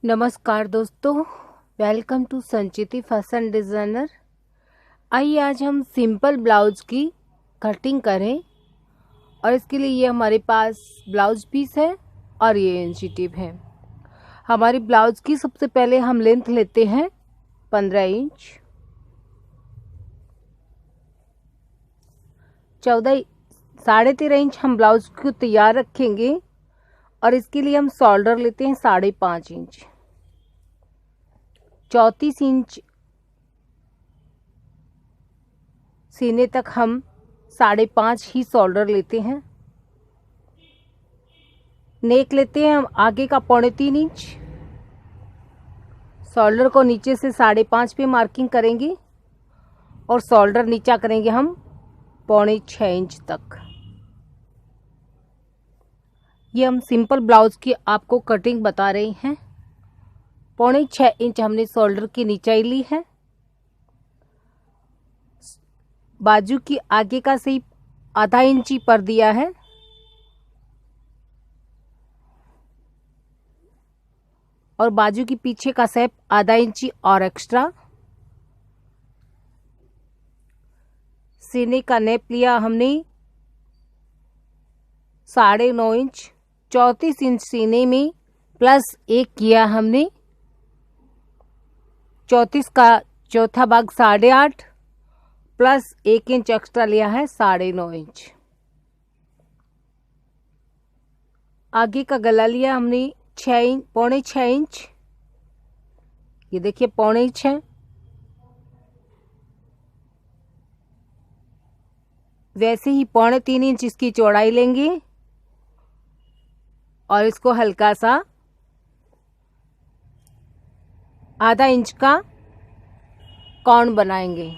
नमस्कार दोस्तों, welcome to Sanchiti fashion designer. आइए आज हम सिंपल ब्लाउज़ की कटिंग करें और इसके लिए ये हमारे पास ब्लाउज़ पीस है और ये इंची टेप है। हमारी ब्लाउज़ की सबसे पहले हम लेंथ लेते हैं 15 इंच। 13.5 इंच हम ब्लाउज़ को तैयार रखेंगे और इसके लिए हम शोल्डर लेते हैं 5.5 इंच। 34 इंच सीने तक हम 5.5 ही शोल्डर लेते हैं। नेक लेते हैं हम आगे का 3.25 इंच। शोल्डर को नीचे से 5.5 पे मार्किंग करेंगे और शोल्डर नीचा करेंगे हम 6.25 इंच तक। ये हम सिंपल ब्लाउज की आपको कटिंग बता रहे हैं। 6.25 इंच हमने शोल्डर की नीचाई ली है। बाजू की आगे का सही आधा इंची पर दिया है और बाजू की पीछे का शेप आधा इंची और एक्स्ट्रा। सीने का नेप लिया हमने 9.5 इंच। 34 इंच सीने में प्लस 1 किया हमने। 34 का चौथा भाग 8.5 प्लस 1 इंच एक्स्ट्रा लिया है 9.5 इंच। आगे का गला लिया हमने 6.25 इंच। ये देखिए 6.25 इंच है। वैसे ही 3.25 इंच इसकी चौड़ाई लेंगे और इसको हल्का सा आधा इंच का कॉर्न बनाएंगे।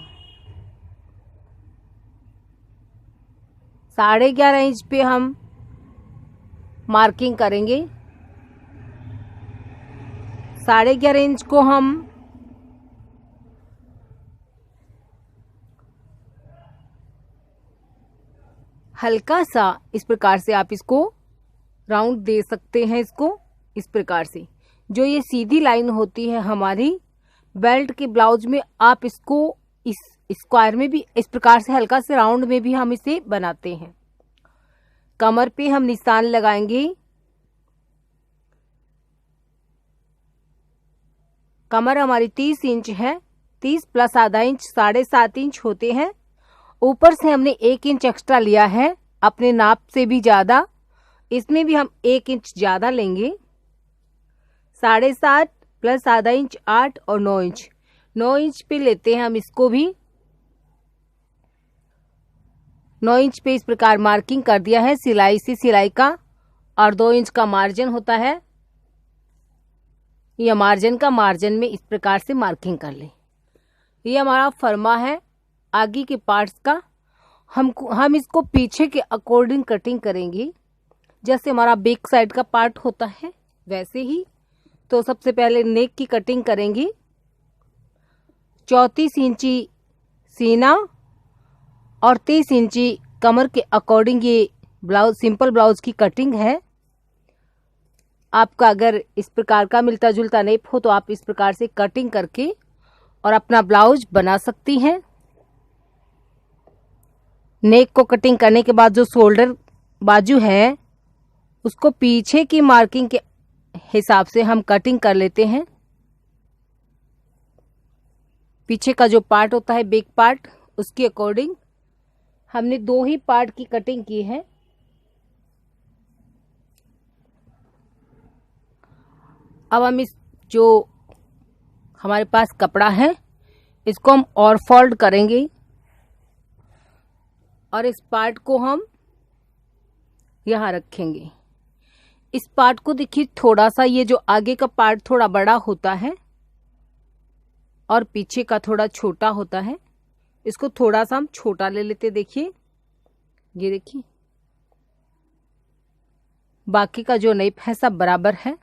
11.5 इंच पे हम मार्किंग करेंगे। 11.5 इंच को हम हल्का सा इस प्रकार से आप इसको राउंड दे सकते हैं। इसको इस प्रकार से जो ये सीधी लाइन होती है हमारी बेल्ट के ब्लाउज में, आप इसको इस स्क्वायर में भी इस प्रकार से हल्का से राउंड में भी हम इसे बनाते हैं। कमर पे हम निशान लगाएंगे। कमर हमारी 30 इंच है। 30 प्लस आधा इंच 7.5 इंच होते हैं। ऊपर से हमने 1 इंच एक्स्ट्रा लिया है, अपने नाप से भी ज्यादा। इसमें भी हम 1 इंच ज्यादा लेंगे। 7.5 प्लस आधा इंच 8 और 9 इंच। 9 इंच पे लेते हैं हम इसको भी। 9 इंच पे इस प्रकार मार्किंग कर दिया है सिलाई से सिलाई का, और 2 इंच का मार्जिन होता है। यह मार्जिन में इस प्रकार से मार्किंग कर लें। ये हमारा फर्मा है आगे के पार्ट्स का। हम इसको पीछे के अकॉर्डिंग कटिंग करेंगे, जैसे हमारा बैक साइड का पार्ट होता है वैसे ही। तो सबसे पहले नेक की कटिंग करेंगे। 34 इंची सीना और 30 इंची कमर के अकॉर्डिंग ये ब्लाउज सिंपल ब्लाउज की कटिंग है। आपका अगर इस प्रकार का मिलता जुलता नेप हो तो आप इस प्रकार से कटिंग करके और अपना ब्लाउज बना सकती हैं। नेक को कटिंग करने के बाद जो शोल्डर बाजू है उसको पीछे की मार्किंग के हिसाब से हम कटिंग कर लेते हैं। पीछे का जो पार्ट होता है बैक पार्ट, उसके अकॉर्डिंग हमने 2 ही पार्ट की कटिंग की है। अब हम इस जो हमारे पास कपड़ा है इसको हम और फोल्ड करेंगे और इस पार्ट को हम यहाँ रखेंगे। इस पार्ट को देखिए, थोड़ा सा ये जो आगे का पार्ट थोड़ा बड़ा होता है और पीछे का थोड़ा छोटा होता है। इसको थोड़ा सा हम छोटा ले लेते। देखिए, ये देखिए बाकी का जो नेप है सब बराबर है।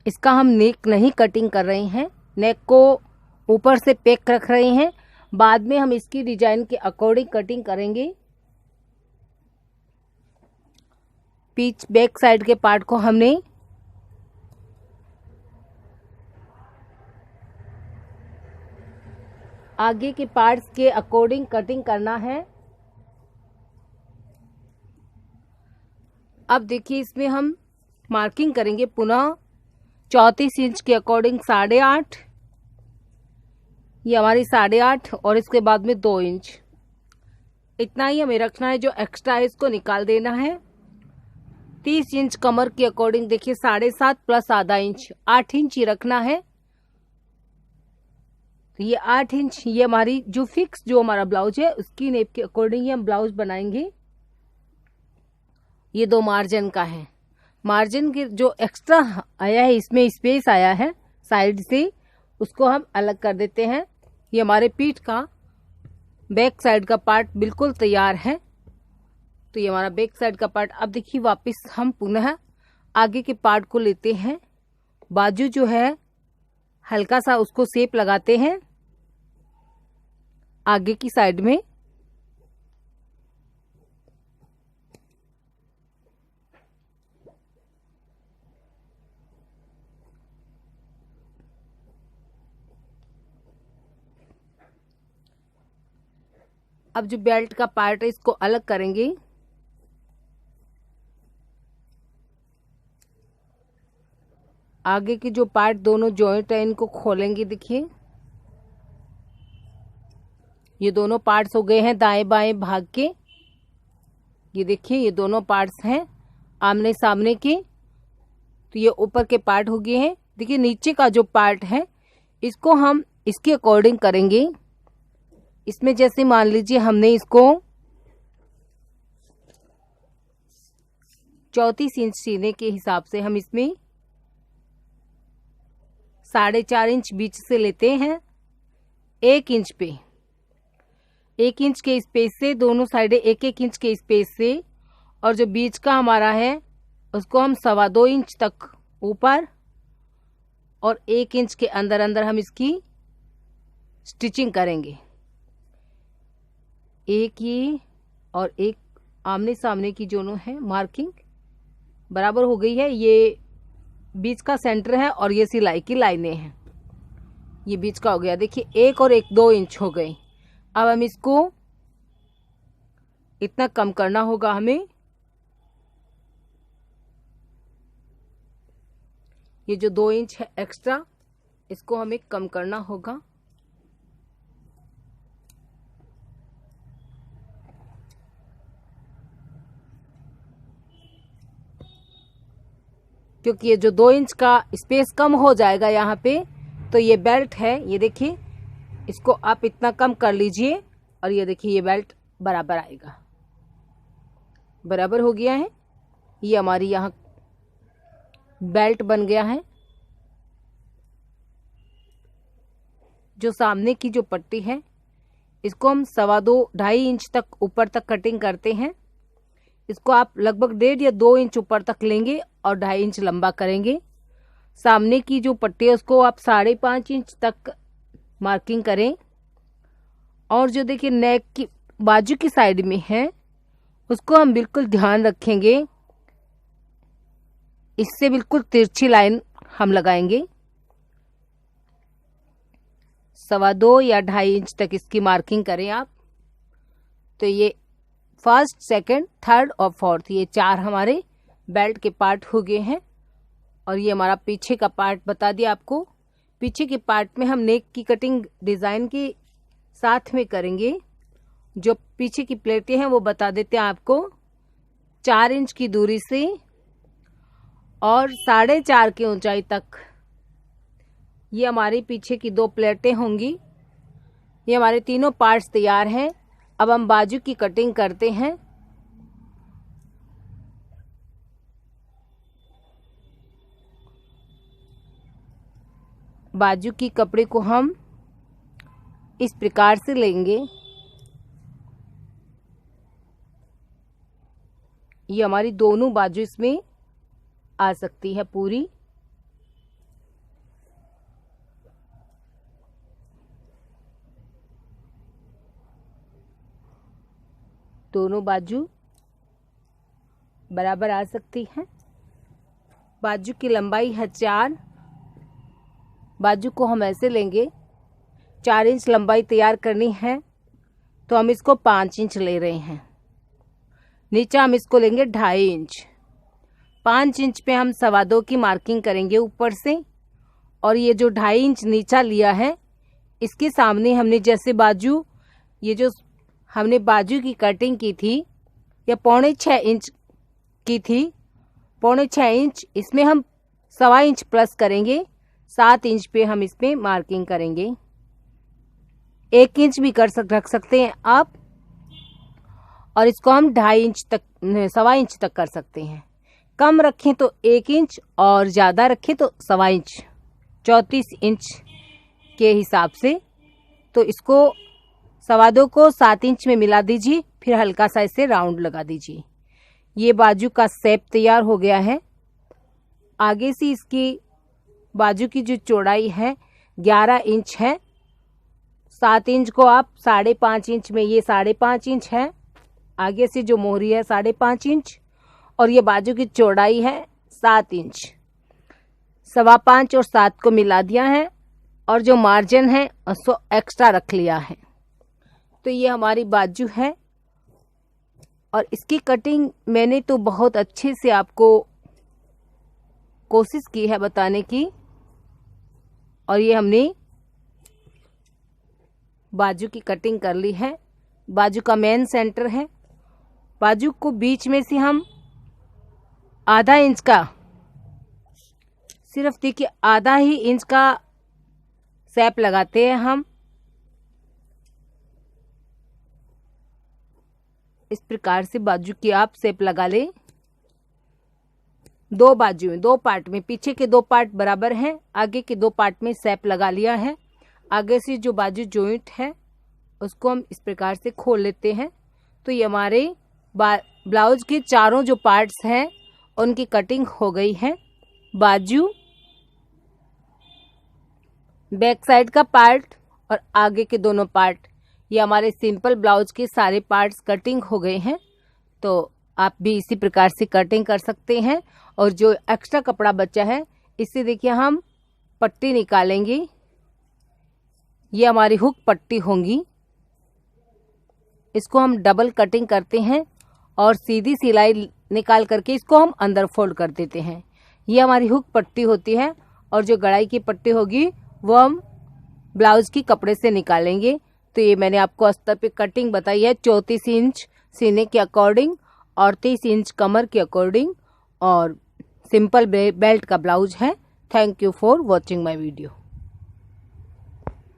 इसका हम नेक नहीं कटिंग कर रहे हैं, नेक को ऊपर से पैक रख रहे हैं। बाद में हम इसकी डिजाइन के अकॉर्डिंग कटिंग करेंगे। पीच बैक साइड के पार्ट को हमने आगे के पार्ट्स के अकॉर्डिंग कटिंग करना है। अब देखिए इसमें हम मार्किंग करेंगे पुनः 34 इंच के अकॉर्डिंग 8.5, ये हमारी 8.5 और इसके बाद में 2 इंच, इतना ही हमें रखना है। जो एक्स्ट्रा है इसको निकाल देना है। 30 इंच कमर के अकॉर्डिंग देखिए 7.5 प्लस आधा इंच 8 इंच ही रखना है। तो ये 8 इंच ये हमारी जो फिक्स जो हमारा ब्लाउज है उसकी नेप के अकॉर्डिंग ही हम ब्लाउज बनाएंगे। ये 2 मार्जिन का है। मार्जिन के जो एक्स्ट्रा आया है इसमें स्पेस आया है साइड से, उसको हम अलग कर देते हैं। ये हमारे पीठ का बैक साइड का पार्ट बिल्कुल तैयार है। तो ये हमारा बैक साइड का पार्ट। अब देखिए वापस हम पुनः आगे के पार्ट को लेते हैं। बाजू जो है हल्का सा उसको शेप लगाते हैं आगे की साइड में। अब जो बेल्ट का पार्ट है इसको अलग करेंगे। आगे की जो पार्ट दोनों जॉइंट है इनको खोलेंगे। देखिए ये दोनों पार्ट्स हो गए हैं दाएं बाएं भाग के। ये देखिए ये दोनों पार्ट्स हैं आमने सामने के। तो ये ऊपर के पार्ट हो गए हैं। देखिए नीचे का जो पार्ट है इसको हम इसके अकॉर्डिंग करेंगे। इसमें जैसे मान लीजिए हमने इसको 34 इंच सीने के हिसाब से हम इसमें 4.5 इंच बीच से लेते हैं। 1 इंच पे 1 इंच के स्पेस से दोनों साइडें 1-1 इंच के स्पेस से, और जो बीच का हमारा है उसको हम 2.25 इंच तक ऊपर और 1 इंच के अंदर अंदर हम इसकी स्टिचिंग करेंगे। एक ये और एक आमने सामने की दोनों है मार्किंग बराबर हो गई है। ये बीच का सेंटर है और ये सिलाई की लाइनें हैं। ये बीच का हो गया। देखिए 1 और 1 2 इंच हो गए। अब हम इसको इतना कम करना होगा हमें। ये जो 2 इंच है एक्स्ट्रा इसको हमें कम करना होगा। क्योंकि ये जो 2 इंच का स्पेस कम हो जाएगा यहाँ पे, तो ये बेल्ट है ये देखिए इसको आप इतना कम कर लीजिए और ये देखिए ये बेल्ट बराबर आएगा। बराबर हो गया है। ये हमारी यहाँ बेल्ट बन गया है। जो सामने की जो पट्टी है इसको हम 2.25 इंच तक ऊपर तक कटिंग करते हैं। इसको आप लगभग 1.5 या 2 इंच ऊपर तक लेंगे और 2.5 इंच लंबा करेंगे। सामने की जो पट्टी है उसको आप 5.5 इंच तक मार्किंग करें। और जो देखिए नेक की बाजू की साइड में है उसको हम बिल्कुल ध्यान रखेंगे। इससे बिल्कुल तिरछी लाइन हम लगाएंगे। 2.25 या 2.5 इंच तक इसकी मार्किंग करें आप। तो ये फर्स्ट, सेकंड, थर्ड और फोर्थ ये 4 हमारे बेल्ट के पार्ट हो गए हैं। और ये हमारा पीछे का पार्ट बता दिया आपको। पीछे के पार्ट में हम नेक की कटिंग डिजाइन के साथ में करेंगे। जो पीछे की प्लेटें हैं वो बता देते हैं आपको। 4 इंच की दूरी से और 4.5 की ऊंचाई तक ये हमारी पीछे की 2 प्लेटें होंगी। ये हमारे तीनों पार्ट्स तैयार हैं। अब हम बाजू की कटिंग करते हैं। बाजू की कपड़े को हम इस प्रकार से लेंगे। ये हमारी दोनों बाजू इसमें आ सकती है पूरी। दोनों बाजू बराबर आ सकती हैं। बाजू की लंबाई है 4। बाजू को हम ऐसे लेंगे, 4 इंच लंबाई तैयार करनी है तो हम इसको 5 इंच ले रहे हैं। नीचे हम इसको लेंगे 2.5 इंच। 5 इंच पे हम 2.25 की मार्किंग करेंगे ऊपर से, और ये जो 2.5 इंच नीचा लिया है इसके सामने हमने जैसे बाजू, ये जो हमने बाजू की कटिंग की थी या 6.25 इंच की थी, 6.25 इंच, इसमें हम 1.25 इंच प्लस करेंगे। 7 इंच पे हम इस पे मार्किंग करेंगे। 1 इंच भी रख सकते हैं आप, और इसको हम 2.5 इंच तक, 1.25 इंच तक कर सकते हैं। कम रखें तो 1 इंच और ज़्यादा रखें तो 1.25 इंच, 34 इंच के हिसाब से। तो इसको 2.25 को 7 इंच में मिला दीजिए, फिर हल्का सा इसे राउंड लगा दीजिए। ये बाजू का शेप तैयार हो गया है। आगे से इसकी बाजू की जो चौड़ाई है 11 इंच है। 7 इंच को आप 5.5 इंच में, ये 5.5 इंच है। आगे से जो मोहरी है 5.5 इंच, और ये बाजू की चौड़ाई है 7 इंच। 5.25 और 7 को मिला दिया है, और जो मार्जिन है उसको एक्स्ट्रा रख लिया है। तो ये हमारी बाजू है, और इसकी कटिंग मैंने तो बहुत अच्छे से आपको कोशिश की है बताने की। और ये हमने बाजू की कटिंग कर ली है। बाजू का मेन सेंटर है। बाजू को बीच में से हम आधा इंच का, सिर्फ देखिए आधा ही इंच का शेप लगाते हैं हम। इस प्रकार से बाजू की आप शेप लगा लें। 2 बाजू में, 2 पार्ट में, पीछे के 2 पार्ट बराबर हैं, आगे के 2 पार्ट में शेप लगा लिया है। आगे से जो बाजू जॉइंट है उसको हम इस प्रकार से खोल लेते हैं। तो ये हमारे ब्लाउज के चारों जो पार्ट्स हैं उनकी कटिंग हो गई है। बाजू, बैक साइड का पार्ट और आगे के दोनों पार्ट, ये हमारे सिंपल ब्लाउज के सारे पार्ट्स कटिंग हो गए हैं। तो आप भी इसी प्रकार से कटिंग कर सकते हैं। और जो एक्स्ट्रा कपड़ा बचा है इससे देखिए हम पट्टी निकालेंगे। ये हमारी हुक पट्टी होंगी, इसको हम डबल कटिंग करते हैं और सीधी सिलाई निकाल करके इसको हम अंदर फोल्ड कर देते हैं। ये हमारी हुक पट्टी होती है, और जो गड़ाई की पट्टी होगी वो हम ब्लाउज की कपड़े से निकालेंगे। तो ये मैंने आपको अस्तर पे कटिंग बताई है 34 इंच सीने के अकॉर्डिंग और 30 इंच कमर के अकॉर्डिंग, और सिंपल बेल्ट का ब्लाउज है। Thank you for watching my video.